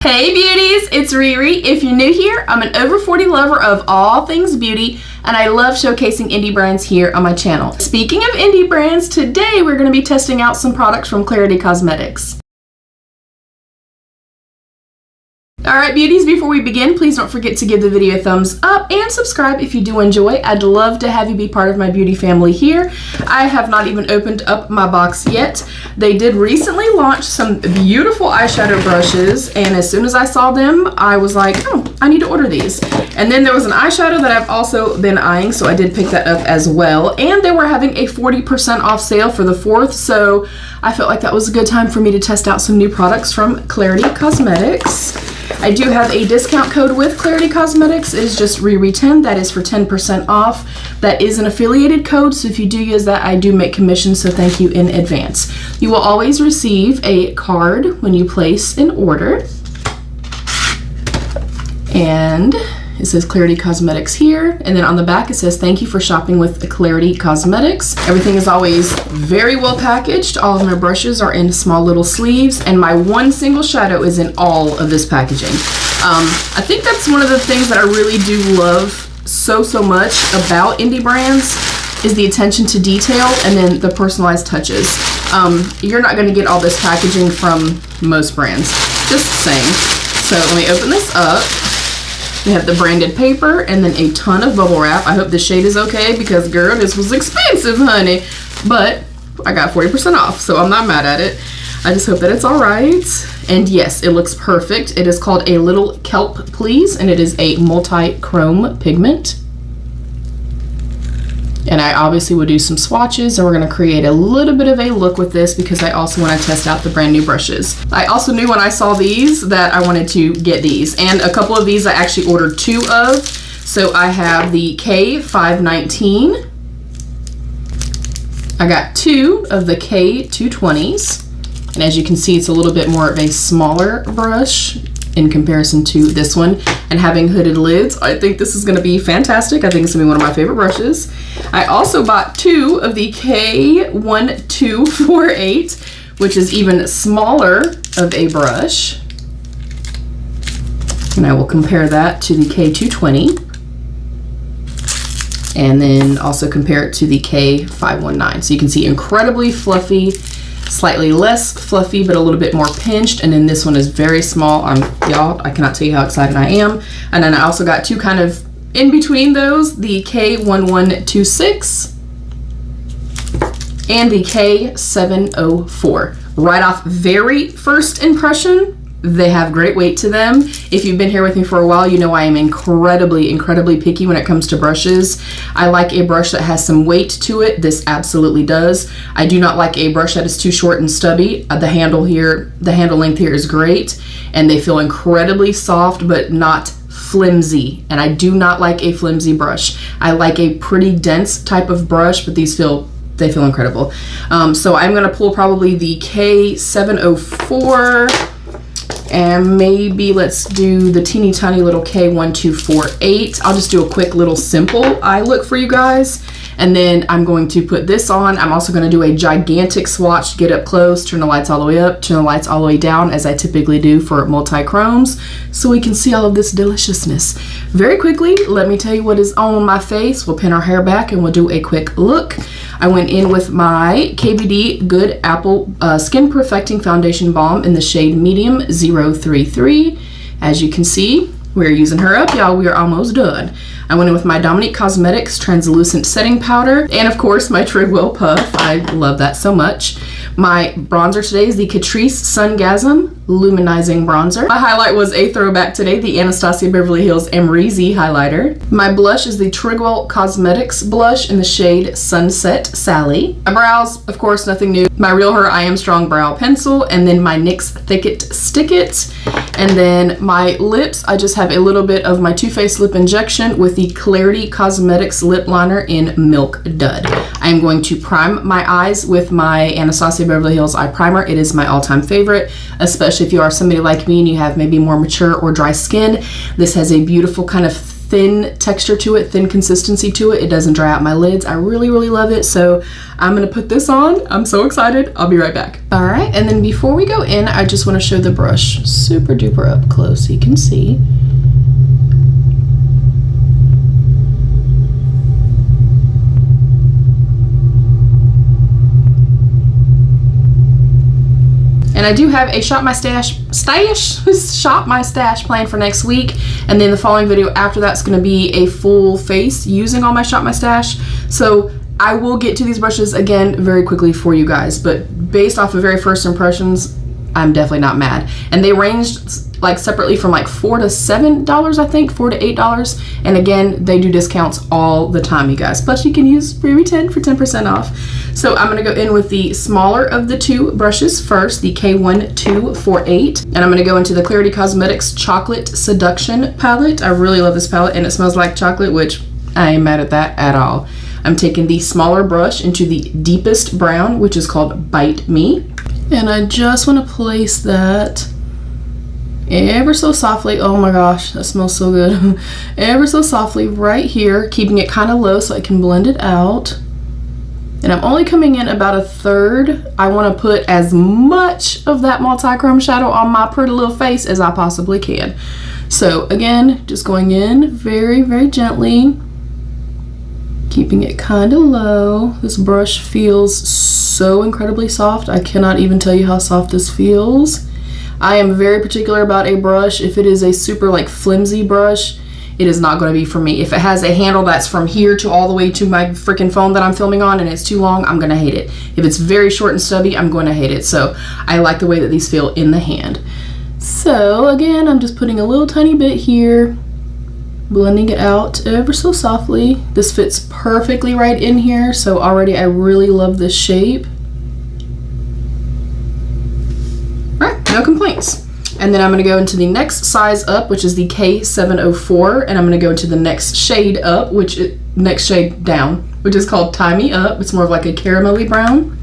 Hey beauties, it's Riri. If you're new here, I'm an over 40 lover of all things beauty, and I love showcasing indie brands here on my channel. Speaking of indie brands, today we're going to be testing out some products from Klarity Kosmetics. Alright beauties, before we begin, please don't forget to give the video a thumbs up and subscribe if you do enjoy. I'd love to have you be part of my beauty family here. I have not even opened up my box yet. They did recently launch some beautiful eyeshadow brushes, and as soon as I saw them, I was like, oh, I need to order these. And then there was an eyeshadow that I've also been eyeing, so I did pick that up as well. And they were having a 40% off sale for the 4th, so I felt like that was a good time for me to test out some new products from Klarity Kosmetics. I do have a discount code with Klarity Kosmetics. It is just RIRI10. That is for 10% off. That is an affiliated code, so if you do use that, I do make commissions, so thank you in advance. You will always receive a card when you place an order. And it says Klarity Kosmetics here, and then on the back it says thank you for shopping with Klarity Kosmetics. Everything is always very well packaged. All of my brushes are in small little sleeves, and my one single shadow is in all of this packaging. I think that's one of the things that I really do love so much about indie brands is the attention to detail and then the personalized touches. You're not going to get all this packaging from most brands, just saying. So let me open this up. We have the branded paper and then a ton of bubble wrap. I hope the shade is okay because girl, this was expensive, honey. But I got 40% off, so I'm not mad at it. I just hope that it's all right. And yes, it looks perfect. It is called a Little Kelp Please, and it is a multi-chrome pigment. And I obviously will do some swatches, and we're going to create a little bit of a look with this because I also want to test out the brand new brushes. I also knew when I saw these that I wanted to get these, and a couple of these I actually ordered 2 of. So I have the K519. I got 2 of the K220s, and as you can see, it's a little bit more of a smaller brush in comparison to this one, and having hooded lids, I think this is going to be fantastic. I think it's going to be one of my favorite brushes. I also bought 2 of the K1248, which is even smaller of a brush, and I will compare that to the K220, and then also compare it to the K519. So you can see incredibly fluffy, slightly less fluffy, but a little bit more pinched. And then this one is very small. Y'all, I cannot tell you how excited I am. And then I also got 2 kind of in between those, the K1126 and the K704. Right off very first impression, they have great weight to them. If you've been here with me for a while, you know I am incredibly picky when it comes to brushes. I like a brush that has some weight to it. This absolutely does. I do not like a brush that is too short and stubby. The handle length here is great, and they feel incredibly soft but not flimsy, and I do not like a flimsy brush. I like a pretty dense type of brush, but these feel incredible. So I'm gonna pull probably the K704, and maybe let's do the teeny tiny little K1248. I'll just do a quick little simple eye look for you guys, and then I'm going to put this on. I'm also going to do a gigantic swatch, get up close, turn the lights all the way up, turn the lights all the way down, as I typically do for multi-chromes, so we can see all of this deliciousness. Very quickly, let me tell you what is on my face. We'll pin our hair back and we'll do a quick look. I went in with my KVD Good Apple Skin Perfecting Foundation Balm in the shade Medium 033. As you can see, we're using her up, y'all. We are almost done. I went in with my Dominique Cosmetics Translucent Setting Powder, and of course my Trigwell Puff. I love that so much. My bronzer today is the Catrice Sungasm Luminizing Bronzer. My highlight was a throwback today, the Anastasia Beverly Hills Amrezy highlighter. My blush is the Trigwell Cosmetics blush in the shade Sunset Sally. My brows, of course, nothing new. My Real Her I Am Strong brow pencil, and then my NYX Thick It Stick It. And then my lips, I just have a little bit of my Too Faced lip injection with the Klarity Kosmetics lip liner in Milk Dud. I am going to prime my eyes with my Anastasia Beverly Hills eye primer. It is my all-time favorite, especially if you are somebody like me and you have maybe more mature or dry skin. This has a beautiful kind of thin texture to it, thin consistency to it. It doesn't dry out my lids. I really, really love it. So I'm gonna put this on. I'm so excited. I'll be right back. All right, and then before we go in, I just wanna show the brush super duper up close so you can see. And I do have a shop my stash plan for next week, and then the following video after that's going to be a full face using all my shop my stash. So I will get to these brushes again very quickly for you guys, but based off of very first impressions, I'm definitely not mad. And they ranged like separately from like $4 to $7, I think, $4 to $8. And again, they do discounts all the time, you guys. Plus you can use Freebie 10 for 10% off. So I'm gonna go in with the smaller of the two brushes first, the K1248. And I'm gonna go into the Klarity Kosmetics Chocolate Seduction palette. I really love this palette and it smells like chocolate, which I ain't mad at that at all. I'm taking the smaller brush into the deepest brown, which is called Bite Me. And I just wanna place that ever so softly. Oh my gosh, that smells so good. Ever so softly right here, keeping it kind of low so I can blend it out. And I'm only coming in about a third. I want to put as much of that multi-chrome shadow on my pretty little face as I possibly can. So again, just going in very, very gently, keeping it kind of low. This brush feels so incredibly soft. I cannot even tell you how soft this feels. I am very particular about a brush. If it is a super like flimsy brush, it is not going to be for me. If it has a handle that's from here to all the way to my freaking phone that I'm filming on and it's too long, I'm going to hate it. If it's very short and stubby, I'm going to hate it. So I like the way that these feel in the hand. So again, I'm just putting a little tiny bit here, blending it out ever so softly. This fits perfectly right in here. So already I really love this shape. No complaints. And then I'm going to go into the next size up, which is the K704, and I'm going to go into the next shade up, next shade down, which is called Tie Me Up. It's more of like a caramelly brown.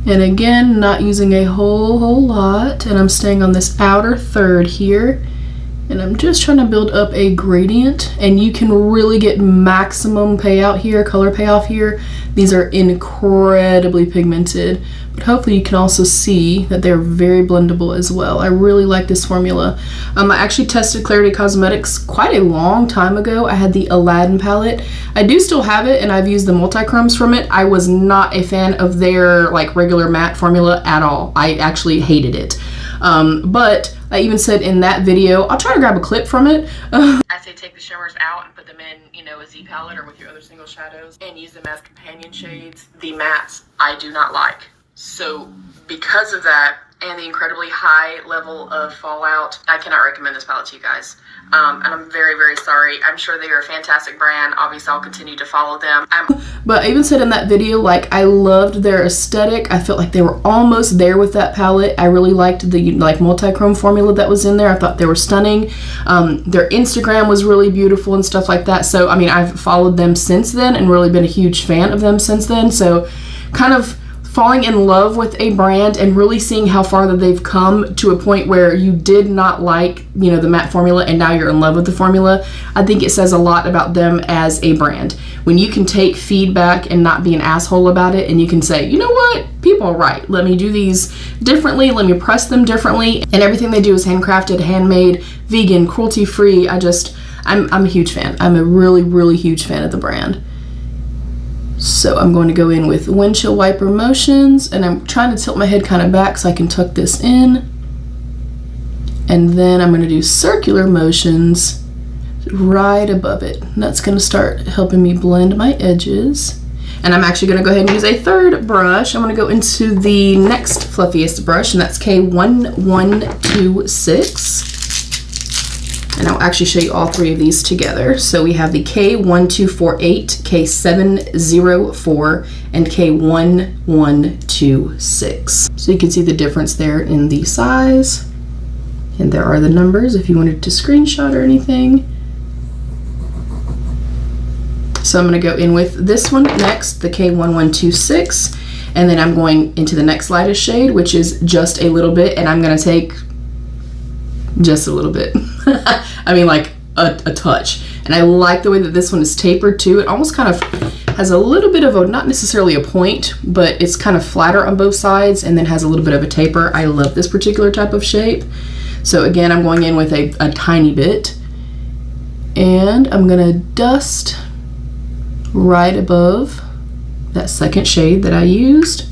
And again, not using a whole lot, and I'm staying on this outer third here. And I'm just trying to build up a gradient, and you can really get maximum payout here, color payoff here. These are incredibly pigmented, but hopefully you can also see that they're very blendable as well. I really like this formula. I actually tested Klarity Kosmetics quite a long time ago. I had the Aladdin palette. I do still have it, and I've used the multi-chromes from it. I was not a fan of their like regular matte formula at all. I actually hated it. But I even said in that video, I'll try to grab a clip from it. I say take the shimmers out and put them in, you know, a Z palette or with your other single shadows and use them as companion shades. The mattes I do not like. So because of that and the incredibly high level of fallout, I cannot recommend this palette to you guys. And I'm very, very sorry. I'm sure they are a fantastic brand. Obviously, I'll continue to follow them. But I even said in that video, like, I loved their aesthetic. I felt like they were almost there with that palette. I really liked the like multi-chrome formula that was in there. I thought they were stunning. Their Instagram was really beautiful and stuff like that. So, I mean, I've followed them since then and really been a huge fan of them since then. So, kind of falling in love with a brand and really seeing how far that they've come to a point where you did not like, you know, the matte formula and now you're in love with the formula. I think it says a lot about them as a brand. When you can take feedback and not be an asshole about it, and you can say, you know what, people are right. Let me do these differently. Let me press them differently. And everything they do is handcrafted, handmade, vegan, cruelty-free. I'm a huge fan. I'm a really, really huge fan of the brand. So I'm going to go in with windshield wiper motions, and I'm trying to tilt my head kind of back so I can tuck this in. And then I'm going to do circular motions right above it. And that's going to start helping me blend my edges. And I'm actually going to go ahead and use a third brush. I'm going to go into the next fluffiest brush, and that's K1126. And I'll actually show you all three of these together. So we have the K1248, K704, and K1126. So you can see the difference there in the size. And there are the numbers if you wanted to screenshot or anything. So I'm going to go in with this one next, the K1126. And then I'm going into the next lightest shade, which is just a little bit. And I'm going to take just a little bit. I mean, like a touch. And I like the way that this one is tapered too. It almost kind of has a little bit of a, not necessarily a point, but it's kind of flatter on both sides and then has a little bit of a taper. I love this particular type of shape. So again, I'm going in with a tiny bit, and I'm gonna dust right above that second shade that I used.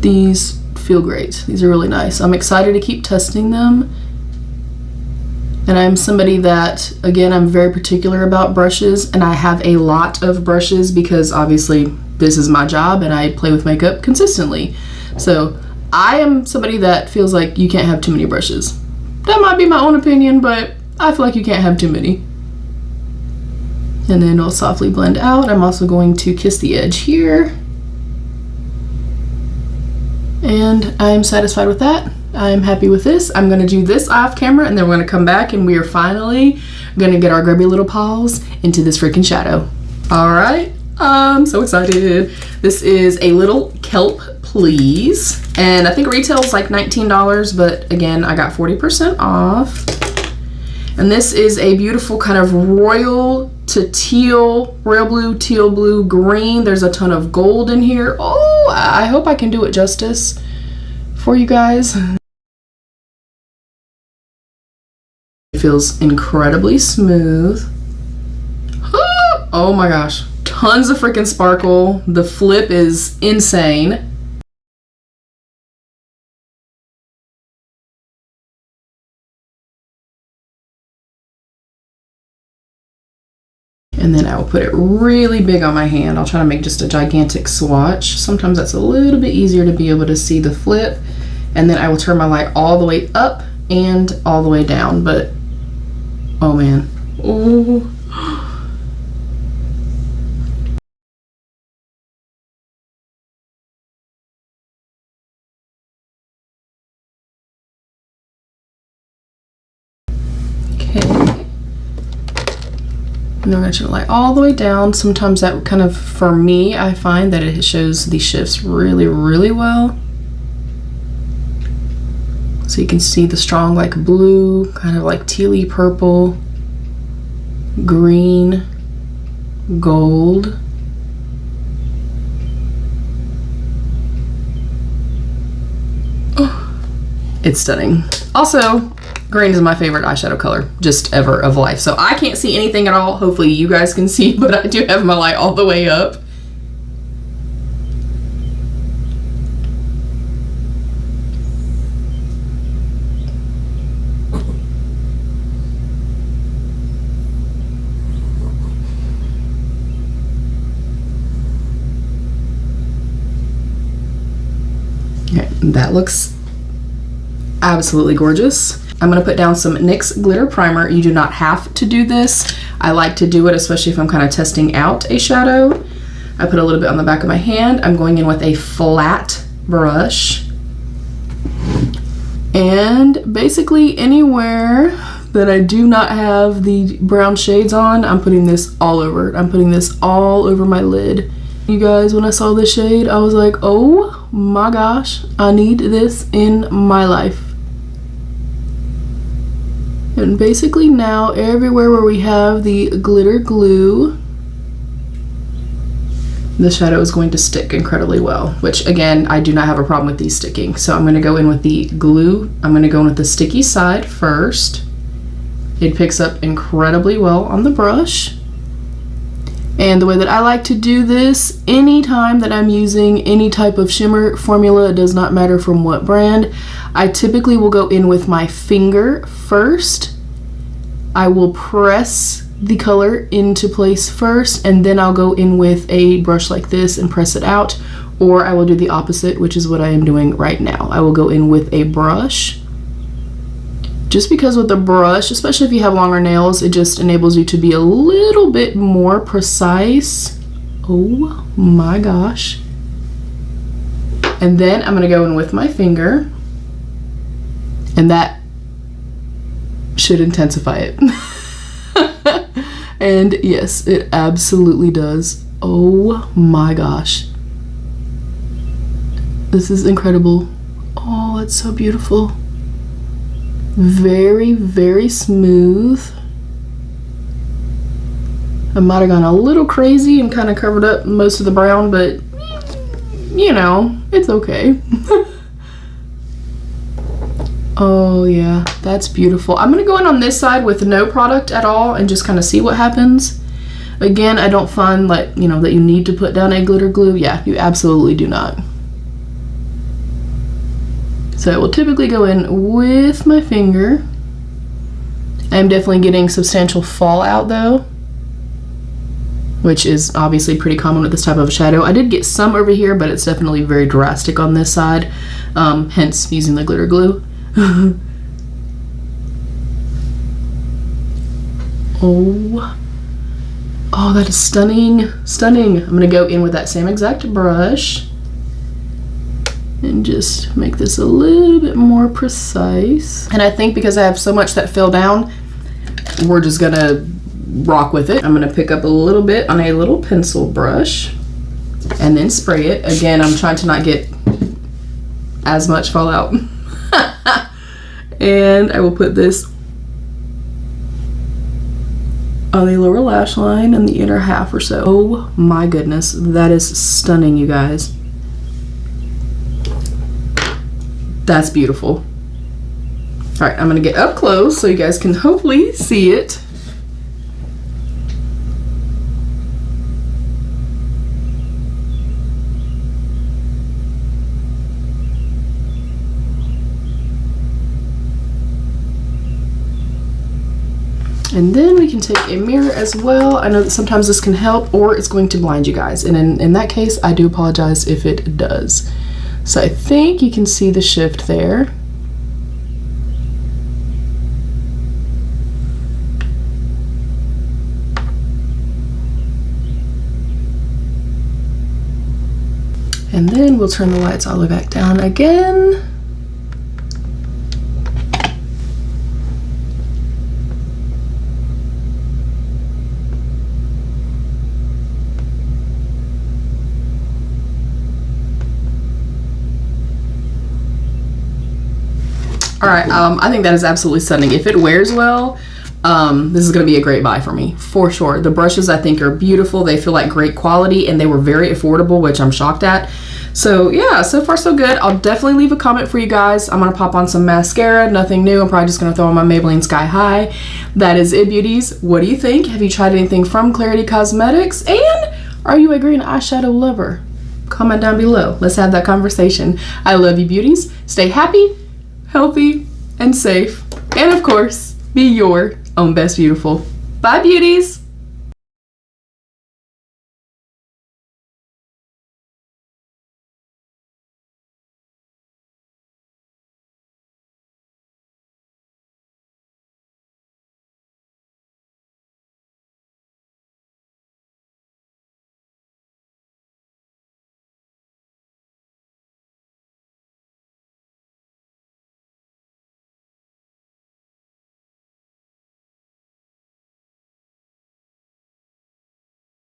These feel great. These are really nice. I'm excited to keep testing them. And I'm somebody that, again, I'm very particular about brushes, and I have a lot of brushes because obviously this is my job and I play with makeup consistently. So I am somebody that feels like you can't have too many brushes. That might be my own opinion, but I feel like you can't have too many. And then it'll softly blend out. I'm also going to kiss the edge here. And I'm satisfied with that. I'm happy with this. I'm gonna do this off camera, and then we're gonna come back and we are finally gonna get our grubby little paws into this freaking shadow. All right, I'm so excited. This is a little kelp, please. And I think retail's like $19, but again, I got 40% off. And this is a beautiful kind of royal to teal, royal blue, teal blue, green. There's a ton of gold in here. Oh, I hope I can do it justice for you guys. It feels incredibly smooth. Oh my gosh, tons of freaking sparkle. The flip is insane. And then I will put it really big on my hand. I'll try to make just a gigantic swatch. Sometimes that's a little bit easier to be able to see the flip. And then I will turn my light all the way up and all the way down. But, oh man. Oh. And I'm going to turn the light all the way down. Sometimes that kind of, for me, I find that it shows the shifts really, really well. So you can see the strong like blue, kind of like tealy purple, green, gold. Oh, it's stunning. Also, green is my favorite eyeshadow color, just ever of life. So I can't see anything at all. Hopefully you guys can see, but I do have my light all the way up. Okay, that looks absolutely gorgeous. I'm gonna put down some NYX glitter primer. You do not have to do this. I like to do it, especially if I'm kind of testing out a shadow. I put a little bit on the back of my hand. I'm going in with a flat brush. And basically anywhere that I do not have the brown shades on, I'm putting this all over. I'm putting this all over my lid. You guys, when I saw this shade, I was like, oh my gosh, I need this in my life. And basically now everywhere where we have the glitter glue, the shadow is going to stick incredibly well, which again, I do not have a problem with these sticking. So I'm going to go in with the glue. I'm going to go in with the sticky side first. It picks up incredibly well on the brush. And the way that I like to do this, anytime that I'm using any type of shimmer formula, it does not matter from what brand, I typically will go in with my finger first. I will press the color into place first, and then I'll go in with a brush like this and press it out, or I will do the opposite, which is what I am doing right now. I will go in with a brush. Just because with the brush, especially if you have longer nails, it just enables you to be a little bit more precise. Oh my gosh. And then I'm gonna go in with my finger, and that should intensify it. And yes, it absolutely does. Oh my gosh. This is incredible. Oh, it's so beautiful. Very, very smooth. I might have gone a little crazy and kind of covered up most of the brown, but you know, it's okay. Oh yeah, that's beautiful. I'm gonna go in on this side with no product at all and just kind of see what happens. Again, I don't find like, you know, that you need to put down a glitter glue. Yeah, you absolutely do not. So I will typically go in with my finger. I'm definitely getting substantial fallout though, which is obviously pretty common with this type of shadow. I did get some over here, but it's definitely very drastic on this side, hence using the glitter glue. Oh, that is stunning, stunning. I'm gonna go in with that same exact brush and just make this a little bit more precise. And I think because I have so much that fell down, we're just gonna rock with it. I'm gonna pick up a little bit on a little pencil brush and then spray it. Again, I'm trying to not get as much fallout. And I will put this on the lower lash line and the inner half or so. Oh my goodness, that is stunning, you guys. That's beautiful. All right, I'm gonna get up close so you guys can hopefully see it. And then we can take a mirror as well. I know that sometimes this can help, or it's going to blind you guys. And in that case, I do apologize if it does. So I think you can see the shift there. And then we'll turn the lights all the way back down again. All right, I think that is absolutely stunning. If it wears well, this is gonna be a great buy for me, for sure. The brushes I think are beautiful. They feel like great quality and they were very affordable, which I'm shocked at. So yeah, so far so good. I'll definitely leave a comment for you guys. I'm gonna pop on some mascara, nothing new. I'm probably just gonna throw on my Maybelline Sky High. That is it, beauties. What do you think? Have you tried anything from Klarity Kosmetics? And are you a green eyeshadow lover? Comment down below. Let's have that conversation. I love you, beauties. Stay happy, healthy, and safe. And of course, be your own best beautiful. Bye, beauties.